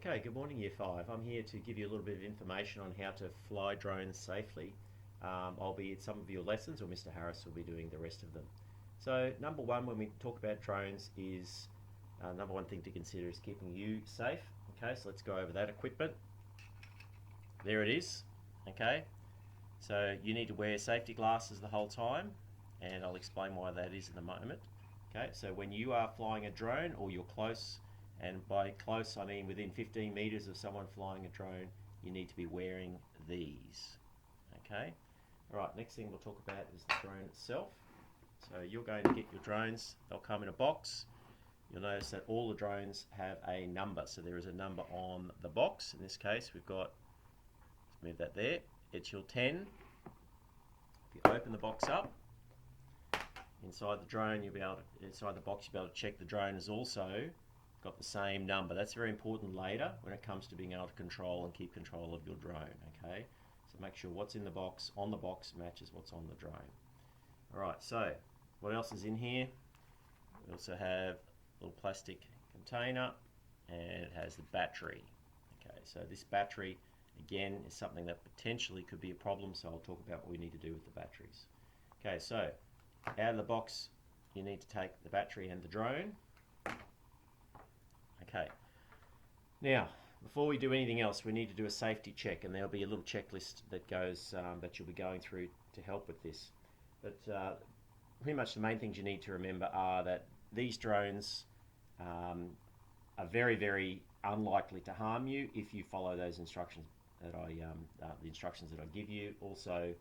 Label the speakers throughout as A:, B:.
A: Okay, good morning Year 5. I'm here to give you a little bit of information on how to fly drones safely. I'll be at some of your lessons, or Mr. Harris will be doing the rest of them. So number one when we talk about drones is, number one thing to consider is keeping you safe. Okay, so let's go over that equipment. There it is. Okay, so you need to wear safety glasses the whole time, and I'll explain why that is in a moment. Okay, so when you are flying a drone or you're close, and by close I mean within 15 meters of someone flying a drone, you need to be wearing these. Okay, alright, next thing we'll talk about is the drone itself. So you're going to get your drones, they'll come in a box. You'll notice that all the drones have a number, so there is a number on the box. In this case we've got, let's move that there, it's your 10. If you open the box up, inside the drone you'll be able to, inside the box you'll be able to check the drone has also got the same number. That's very important later when it comes to being able to control and keep control of your drone. Okay, so make sure what's in the box, on the box, matches what's on the drone. Alright, so what else is in here? We also have a little plastic container, and it has the battery. Okay, so this battery again is something that potentially could be a problem, so I'll talk about what we need to do with the batteries. Okay, so out of the box you need to take the battery and the drone. Okay, now before we do anything else we need to do a safety check, and there'll be a little checklist that goes that you'll be going through to help with this. But pretty much the main things you need to remember are that these drones are very unlikely to harm you if you follow those instructions that the instructions that I give you. Also,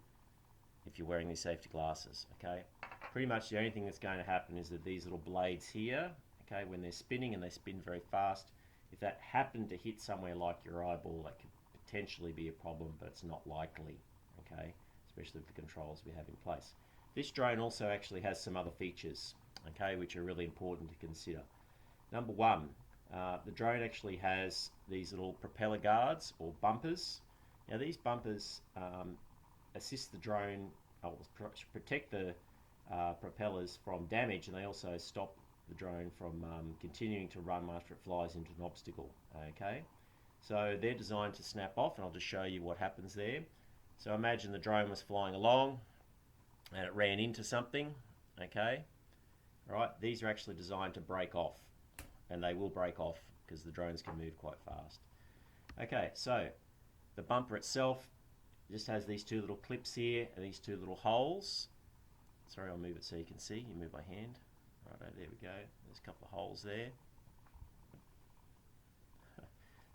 A: if you're wearing these safety glasses. Okay, pretty much the only thing that's going to happen is that these little blades here, okay, when they're spinning, and they spin very fast, if that happened to hit somewhere like your eyeball, that could potentially be a problem, but it's not likely. Okay, especially with the controls we have in place. This drone also actually has some other features, okay, which are really important to consider. Number one, the drone actually has these little propeller guards or bumpers. Now these bumpers assist the drone, protect the propellers from damage, and they also stop the drone from continuing to run after it flies into an obstacle. Okay, so they're designed to snap off, and I'll just show you what happens there. So imagine the drone was flying along and it ran into something. Okay, right, these are actually designed to break off, and they will break off because the drones can move quite fast. Okay, so the bumper itself just has these two little clips here and these two little holes. Sorry, I'll move it so you can see. You move my hand. Right, there we go. There's a couple of holes there.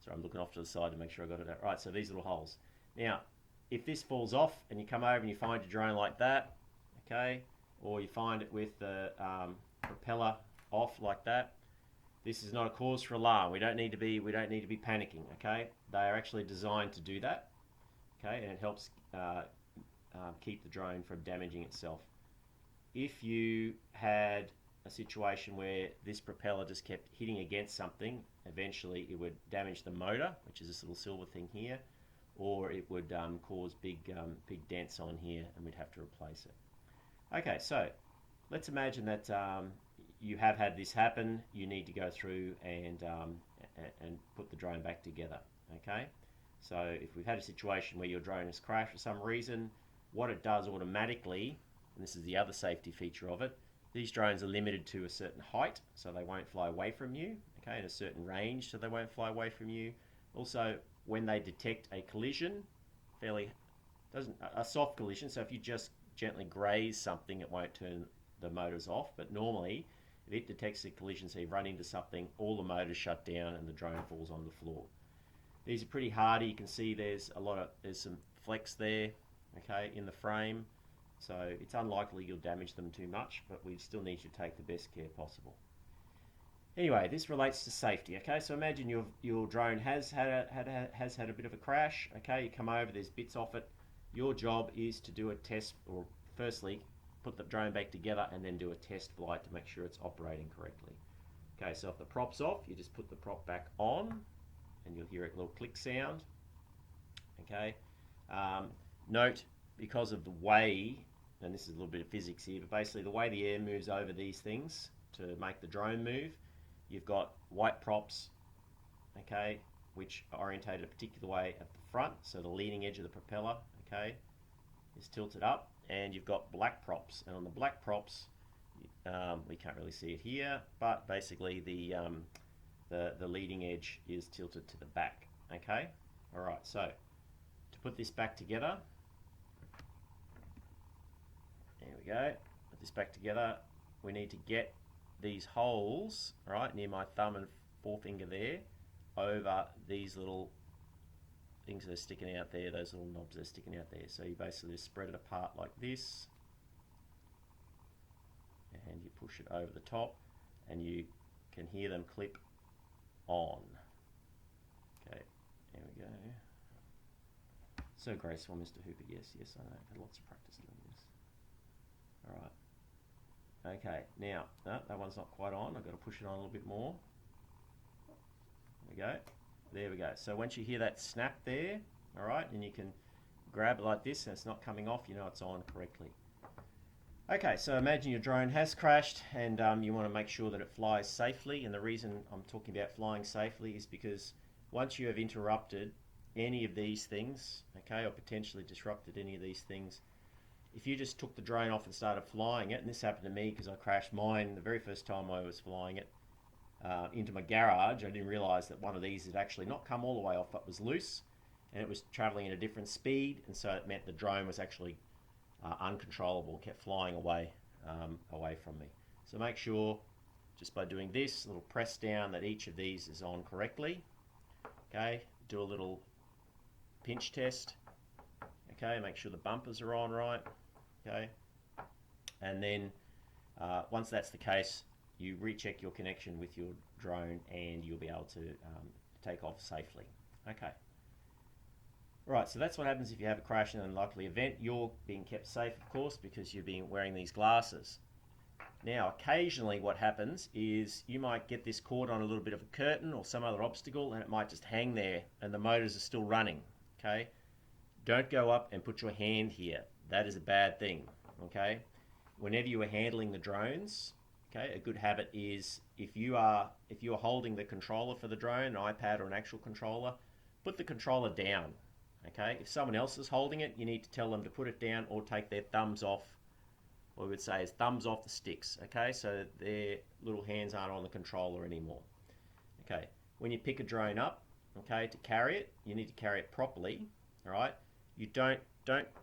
A: Sorry, I'm looking off to the side to make sure I got it out. Right, so these little holes. Now, if this falls off and you come over and you find your drone like that, okay, or you find it with the propeller off like that, this is not a cause for alarm. We don't need to be panicking. Okay, they are actually designed to do that. Okay, and it helps keep the drone from damaging itself. If you had a situation where this propeller just kept hitting against something, eventually it would damage the motor, which is this little silver thing here, or it would cause big dents on here, and we'd have to replace it. Okay, so let's imagine that you have had this happen. You need to go through and put the drone back together. Okay, so if we've had a situation where your drone has crashed for some reason, what it does automatically, and this is the other safety feature of it, these drones are limited to a certain height, so they won't fly away from you, okay, and a certain range, so they won't fly away from you. Also, when they detect a collision, a soft collision, so if you just gently graze something, it won't turn the motors off, but normally, if it detects a collision, so you run into something, all the motors shut down and the drone falls on the floor. These are pretty hardy. You can see there's some flex there, okay, in the frame. So it's unlikely you'll damage them too much, but we still need to take the best care possible. Anyway, this relates to safety. Okay, so imagine your drone has had a bit of a crash. Okay, you come over, there's bits off it. Your job is to do a test, or firstly put the drone back together and then do a test flight to make sure it's operating correctly. Okay, so if the prop's off, you just put the prop back on, and you'll hear a little click sound. Okay, note, because of the way, and this is a little bit of physics here, but basically the way the air moves over these things to make the drone move, you've got white props, okay, which are orientated a particular way at the front, so the leading edge of the propeller, okay, is tilted up, and you've got black props, and on the black props, we can't really see it here, but basically the leading edge is tilted to the back, okay? All right, so to put this back together, there we go, put this back together, we need to get these holes, right, near my thumb and forefinger there, over these little things that are sticking out there, those little knobs that are sticking out there. So you basically just spread it apart like this, and you push it over the top, and you can hear them clip on. Okay, there we go. So graceful, Mr. Hooper. Yes, yes, I know. I've had lots of practice doing this. All right. Okay, now, no, that one's not quite on. I've got to push it on a little bit more. There we go. There we go. So once you hear that snap there, all right, and you can grab it like this and it's not coming off, you know it's on correctly. Okay, so imagine your drone has crashed and you want to make sure that it flies safely, and the reason I'm talking about flying safely is because once you have interrupted any of these things, okay, or potentially disrupted any of these things, if you just took the drone off and started flying it, and this happened to me because I crashed mine the very first time I was flying it into my garage, I didn't realise that one of these had actually not come all the way off but was loose, and it was travelling at a different speed, and so it meant the drone was actually uncontrollable, kept flying away from me. So make sure, just by doing this little press down, that each of these is on correctly. Okay, do a little pinch test. Okay, make sure the bumpers are on right. Okay, and then once that's the case, you recheck your connection with your drone and you'll be able to take off safely. Okay. Right, so that's what happens if you have a crash in an unlikely event. You're being kept safe, of course, because you're wearing these glasses. Now, occasionally what happens is you might get this caught on a little bit of a curtain or some other obstacle, and it might just hang there and the motors are still running, okay? Don't go up and put your hand here. That is a bad thing, okay? Whenever you are handling the drones, okay, a good habit is if you're holding the controller for the drone, an iPad or an actual controller, put the controller down. Okay, if someone else is holding it, you need to tell them to put it down or take their thumbs off. What we would say is thumbs off the sticks, okay, so that their little hands aren't on the controller anymore. Okay, when you pick a drone up, okay, to carry it, you need to carry it properly, all right? You don't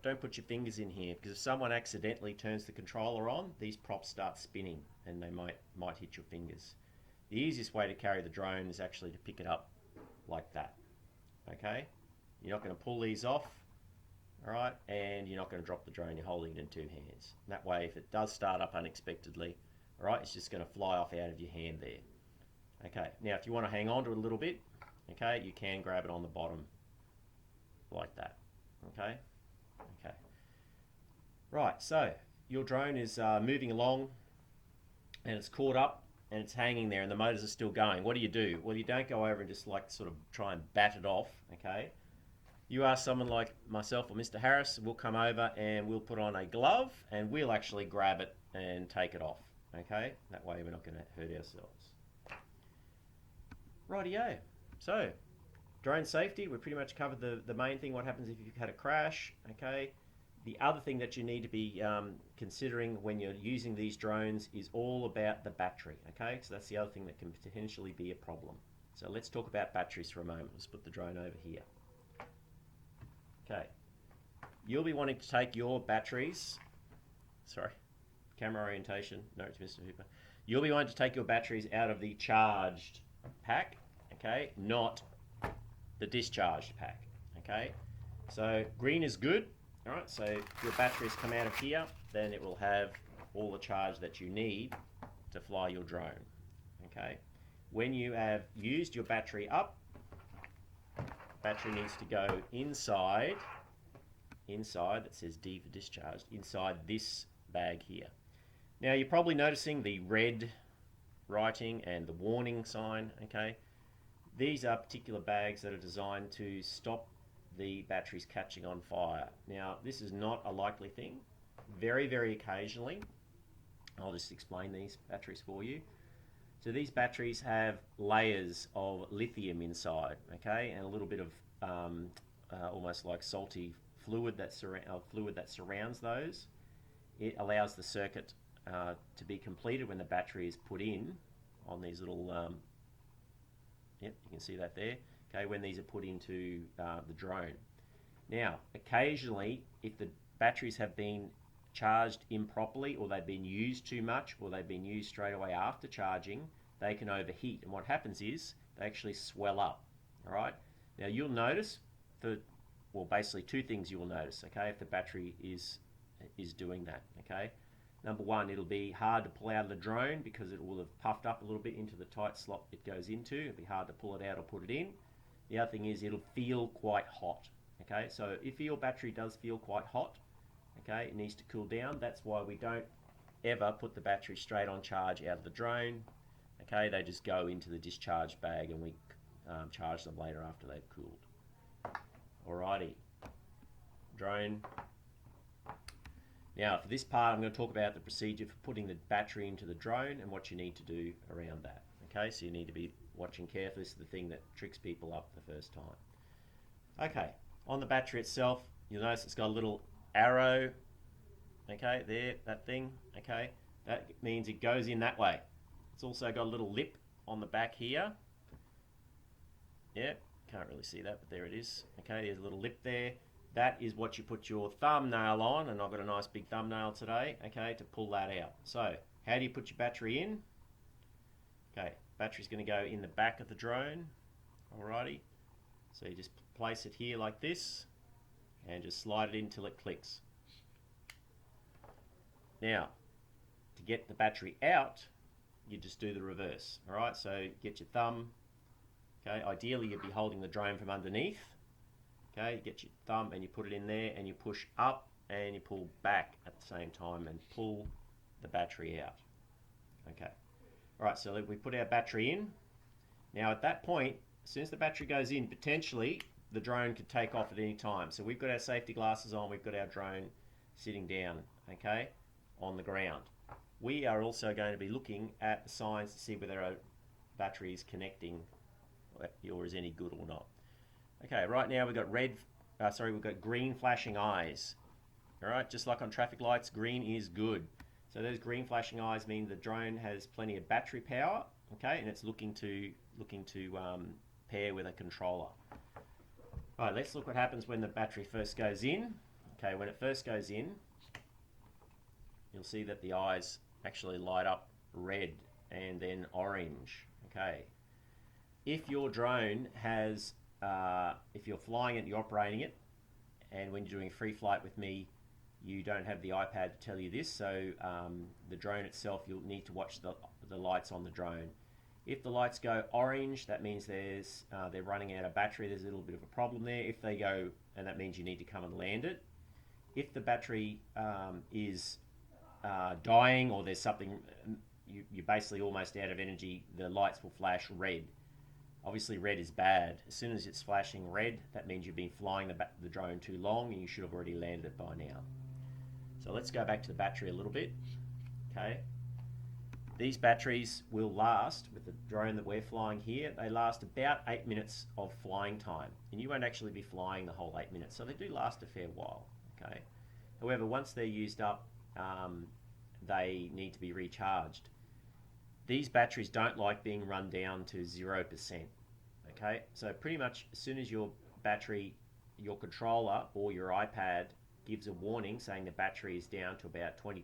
A: put your fingers in here, because if someone accidentally turns the controller on, these props start spinning and they might hit your fingers. The easiest way to carry the drone is actually to pick it up like that, okay? You're not going to pull these off, all right, and you're not going to drop the drone. You're holding it in two hands. And that way, if it does start up unexpectedly, all right, it's just going to fly off out of your hand there. Okay, now if you want to hang on to it a little bit, okay, you can grab it on the bottom like that, okay? Okay. Right, so your drone is moving along and it's caught up and it's hanging there and the motors are still going. What do? Well, you don't go over and just like sort of try and bat it off, okay? You ask someone like myself or Mr. Harris, we'll come over and we'll put on a glove and we'll actually grab it and take it off, okay? That way we're not going to hurt ourselves. Rightio. So, drone safety, we pretty much covered the main thing, what happens if you've had a crash, okay? The other thing that you need to be considering when you're using these drones is all about the battery, okay? So that's the other thing that can potentially be a problem. So let's talk about batteries for a moment. Let's put the drone over here. Okay, you'll be wanting to take your batteries, camera orientation, note to Mr. Hooper. You'll be wanting to take your batteries out of the charged pack, okay, not the discharged pack, okay. So green is good, all right, so if your batteries come out of here, then it will have all the charge that you need to fly your drone, okay. When you have used your battery up, battery needs to go inside, that says D for discharged, inside this bag here. Now you're probably noticing the red writing and the warning sign, okay? These are particular bags that are designed to stop the batteries catching on fire. Now this is not a likely thing. Very, very occasionally, I'll just explain these batteries for you. So these batteries have layers of lithium inside, okay, and a little bit of almost like salty fluid that surrounds those. It allows the circuit to be completed when the battery is put in on these little, yep, you can see that there, okay, when these are put into the drone. Now, occasionally, if the batteries have been charged improperly, or they've been used too much, or they've been used straight away after charging, they can overheat. And what happens is they actually swell up. All right. Now you'll notice basically two things you will notice. Okay, if the battery is doing that. Okay. Number one, it'll be hard to pull out of the drone because it will have puffed up a little bit into the tight slot it goes into. It'll be hard to pull it out or put it in. The other thing is it'll feel quite hot. Okay, so if your battery does feel quite hot, okay, it needs to cool down. That's why we don't ever put the battery straight on charge out of the drone. Okay, they just go into the discharge bag and we charge them later after they've cooled. Alrighty, drone. Now for this part I'm going to talk about the procedure for putting the battery into the drone and what you need to do around that. Okay, so you need to be watching carefully. This is the thing that tricks people up the first time. Okay, on the battery itself, you'll notice it's got a little arrow, okay, there, that thing, okay, that means it goes in that way. It's also got a little lip on the back here. Yeah, can't really see that, but there it is. Okay, there's a little lip there. That is what you put your thumbnail on, and I've got a nice big thumbnail today, okay, to pull that out. So, how do you put your battery in? Okay, battery's going to go in the back of the drone, alrighty. So you just place it here like this, and just slide it in until it clicks. Now, to get the battery out, you just do the reverse. Alright, so get your thumb, okay, ideally you'd be holding the drone from underneath. Okay, you get your thumb and you put it in there and you push up and you pull back at the same time and pull the battery out. Okay, alright, so we put our battery in. Now at that point, as soon as the battery goes in, potentially the drone could take off at any time. So we've got our safety glasses on, we've got our drone sitting down, okay, on the ground. We are also going to be looking at the signs to see whether our battery is connecting or is any good or not. Okay, right now we've got we've got green flashing eyes. All right, just like on traffic lights, green is good. So those green flashing eyes mean the drone has plenty of battery power, okay, and it's looking to pair with a controller. All right, let's look what happens when the battery first goes in. Okay, when it first goes in, you'll see that the eyes actually light up red and then orange. Okay, if your drone has, if you're flying it, you're operating it, and when you're doing free flight with me, you don't have the iPad to tell you this, so the drone itself, you'll need to watch the lights on the drone. If the lights go orange, that means they're running out of battery. There's a little bit of a problem there. If they go, and that means you need to come and land it. If the battery is dying, or there's something, you're basically almost out of energy, the lights will flash red. Obviously red is bad. As soon as it's flashing red, that means you've been flying the drone too long and you should have already landed it by now. So let's go back to the battery a little bit. Okay. These batteries will last, with the drone that we're flying here, they last about 8 minutes of flying time. And you won't actually be flying the whole 8 minutes, so they do last a fair while. Okay. However, once they're used up, they need to be recharged. These batteries don't like being run down to 0%. Okay, so pretty much as soon as your battery, your controller or your iPad gives a warning saying the battery is down to about 20%,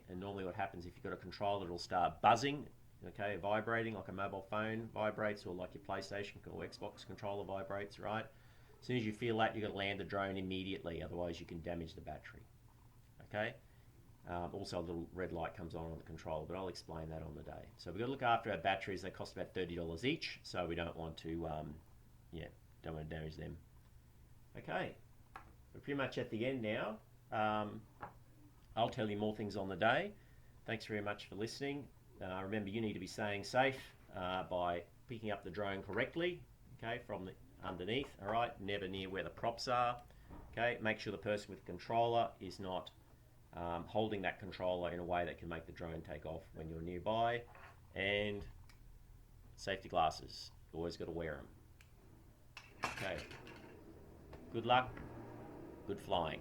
A: and normally what happens if you've got a controller, it'll start buzzing, okay, vibrating like a mobile phone vibrates, or like your PlayStation or Xbox controller vibrates, right? As soon as you feel that, you've got to land the drone immediately, otherwise you can damage the battery. Okay. Also a little red light comes on the controller, but I'll explain that on the day. So we've got to look after our batteries. They cost about $30 each, so we don't want to, don't want to damage them. Okay, we're pretty much at the end now. I'll tell you more things on the day. Thanks very much for listening. Remember, you need to be staying safe by picking up the drone correctly, okay, from the underneath, all right, never near where the props are. Okay, make sure the person with the controller is not holding that controller in a way that can make the drone take off when you're nearby, and safety glasses. Always got to wear them. Okay. Good luck. Good flying.